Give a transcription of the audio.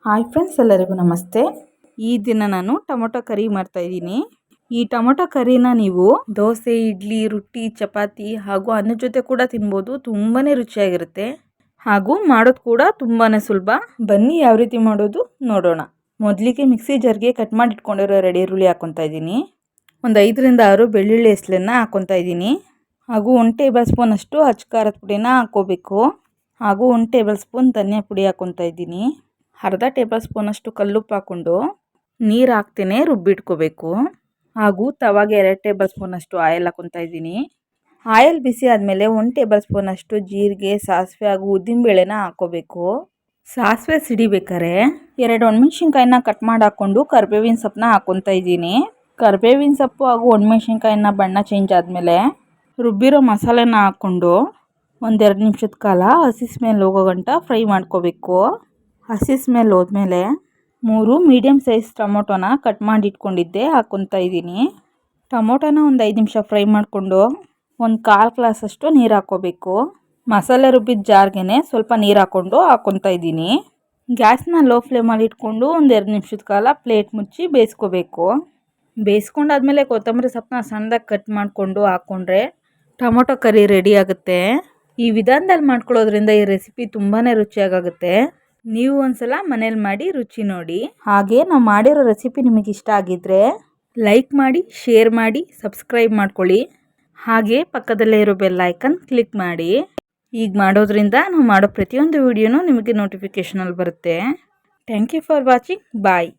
Hi friends, ಎಲ್ಲರಿಗೂ ನಮಸ್ತೆ. ಈ ದಿನ ನಾನು ಟೊಮೊಟೊ ಕರಿ ಮಾಡ್ತಾ ಇದ್ದೀನಿ. ಈ ಟೊಮೊಟೊ ಕರಿನ ನೀವು ದೋಸೆ, ಇಡ್ಲಿ, ರೊಟ್ಟಿ, ಚಪಾತಿ ಹಾಗೂ ಅನ್ನದ ಜೊತೆ ಕೂಡ ತಿನ್ಬೋದು. ತುಂಬಾ ರುಚಿಯಾಗಿರುತ್ತೆ ಹಾಗೂ ಮಾಡೋದು ಕೂಡ ತುಂಬಾ ಸುಲಭ. ಬನ್ನಿ ಯಾವ ರೀತಿ ಮಾಡೋದು ನೋಡೋಣ. ಮೊದಲಿಗೆ ಮಿಕ್ಸಿ ಜಾರ್ಗೆ ಕಟ್ ಮಾಡಿ ಇಟ್ಕೊಂಡಿರೋ ರೆಡಿ ಈರುಳ್ಳಿ ಹಾಕ್ಕೊತಾ ಇದ್ದೀನಿ. ಒಂದು 5ರಿಂದ 6 ಬೆಳ್ಳುಳ್ಳಿ ಹೆಸಳನ್ನು ಹಾಕ್ಕೊತಾ ಇದ್ದೀನಿ. ಹಾಗೂ 1 ಟೇಬಲ್ ಸ್ಪೂನ್ ಅಷ್ಟು ಅಚ್ಚ ಖಾರದ ಪುಡಿನ ಹಾಕ್ಕೋಬೇಕು. ಹಾಗೂ 1 ಟೇಬಲ್ ಸ್ಪೂನ್ ಧನಿಯಾ ಪುಡಿ ಹಾಕ್ಕೊತಾ ಇದ್ದೀನಿ. ಅರ್ಧ ಟೇಬಲ್ ಸ್ಪೂನ್ ಅಷ್ಟು ಕಲ್ಲುಪ್ಪು ಹಾಕ್ಕೊಂಡು ನೀರು ಹಾಕ್ತೇನೆ ರುಬ್ಬಿಟ್ಕೋಬೇಕು. ಹಾಗೂ ತವಾಗೆ 2 ಟೇಬಲ್ ಸ್ಪೂನ್ ಅಷ್ಟು ಆಯಿಲ್ ಹಾಕ್ಕೊತಾ ಇದ್ದೀನಿ. ಆಯಿಲ್ ಬಿಸಿ ಆದಮೇಲೆ 1 ಟೇಬಲ್ ಸ್ಪೂನ್ ಅಷ್ಟು ಜೀರಿಗೆ, ಸಾಸಿವೆ ಹಾಗೂ ಉದ್ದಿನಬೇಳೆನ ಹಾಕ್ಕೋಬೇಕು. ಸಾಸಿವೆ ಸಿಡಿಬೇಕಾದ್ರೆ 2 ಒಣಮೆಣಸಿನ್ಕಾಯಿನ ಕಟ್ ಮಾಡಿ ಹಾಕ್ಕೊಂಡು ಕರಿಬೇವಿನ ಸೊಪ್ಪನ್ನ ಹಾಕ್ಕೊತಾ ಇದ್ದೀನಿ. ಕರಿಬೇವಿನ ಸೊಪ್ಪು ಹಾಗೂ ಒಣಮೆಣಸಿನ್ಕಾಯಿನ ಬಣ್ಣ ಚೇಂಜ್ ಆದಮೇಲೆ ರುಬ್ಬಿರೋ ಮಸಾಲೆನ ಹಾಕ್ಕೊಂಡು 1-2 ನಿಮಿಷದ ಕಾಲ ಹಸಿ ಸ್ಮೆಲ್ ಹೋಗೋ ಗಂಟ ಫ್ರೈ ಮಾಡ್ಕೋಬೇಕು. ಹಸಿ ಸ್ಮೆಲ್ ಹೋದ್ಮೇಲೆ 3 ಮೀಡಿಯಮ್ ಸೈಜ್ ಟೊಮೊಟೊನ ಕಟ್ ಮಾಡಿ ಇಟ್ಕೊಂಡಿದ್ದೆ ಹಾಕ್ಕೊತಾ ಇದ್ದೀನಿ. ಟೊಮೊಟೊನ ಒಂದು 5 ನಿಮಿಷ ಫ್ರೈ ಮಾಡಿಕೊಂಡು 1/4 ಗ್ಲಾಸ್ ಅಷ್ಟು ನೀರು ಹಾಕ್ಕೋಬೇಕು. ಮಸಾಲೆ ರುಬ್ಬಿದ ಜಾರ್ಗೆ ಸ್ವಲ್ಪ ನೀರು ಹಾಕ್ಕೊತಾ ಇದ್ದೀನಿ. ಗ್ಯಾಸ್ನ ಲೋ ಫ್ಲೇಮಲ್ಲಿ ಇಟ್ಕೊಂಡು 1-2 ನಿಮಿಷದ ಕಾಲ ಪ್ಲೇಟ್ ಮುಚ್ಚಿ ಬೇಯಿಸ್ಕೋಬೇಕು. ಬೇಯಿಸ್ಕೊಂಡಾದ್ಮೇಲೆ ಕೊತ್ತಂಬರಿ ಸೊಪ್ಪನ್ನ ಸಣ್ಣದಾಗಿ ಕಟ್ ಮಾಡಿಕೊಂಡು ಹಾಕ್ಕೊಂಡ್ರೆ ಟೊಮೊಟೊ ಕರಿ ರೆಡಿ ಆಗುತ್ತೆ. ಈ ವಿಧಾನದಲ್ಲಿ ಮಾಡ್ಕೊಳ್ಳೋದ್ರಿಂದ ಈ ರೆಸಿಪಿ ತುಂಬಾ ರುಚಿಯಾಗುತ್ತೆ. ನೀವು ಒಂದ್ಸಲ ಮನೇಲಿ ಮಾಡಿ ರುಚಿ ನೋಡಿ. ಹಾಗೆ ನಾವು ಮಾಡಿರೋ ರೆಸಿಪಿ ನಿಮಗೆ ಇಷ್ಟ ಆಗಿದ್ರೆ ಲೈಕ್ ಮಾಡಿ, ಶೇರ್ ಮಾಡಿ, ಸಬ್ಸ್ಕ್ರೈಬ್ ಮಾಡ್ಕೊಳ್ಳಿ. ಹಾಗೆ ಪಕ್ಕದಲ್ಲೇ ಇರೋ ಬೆಲ್ ಐಕನ್ ಕ್ಲಿಕ್ ಮಾಡಿ. ಈಗ ಮಾಡೋದ್ರಿಂದ ನಾವು ಮಾಡೋ ಪ್ರತಿಯೊಂದು ವಿಡಿಯೋನೂ ನಿಮಗೆ ನೋಟಿಫಿಕೇಷನಲ್ಲಿ ಬರುತ್ತೆ. Thank you for watching. Bye.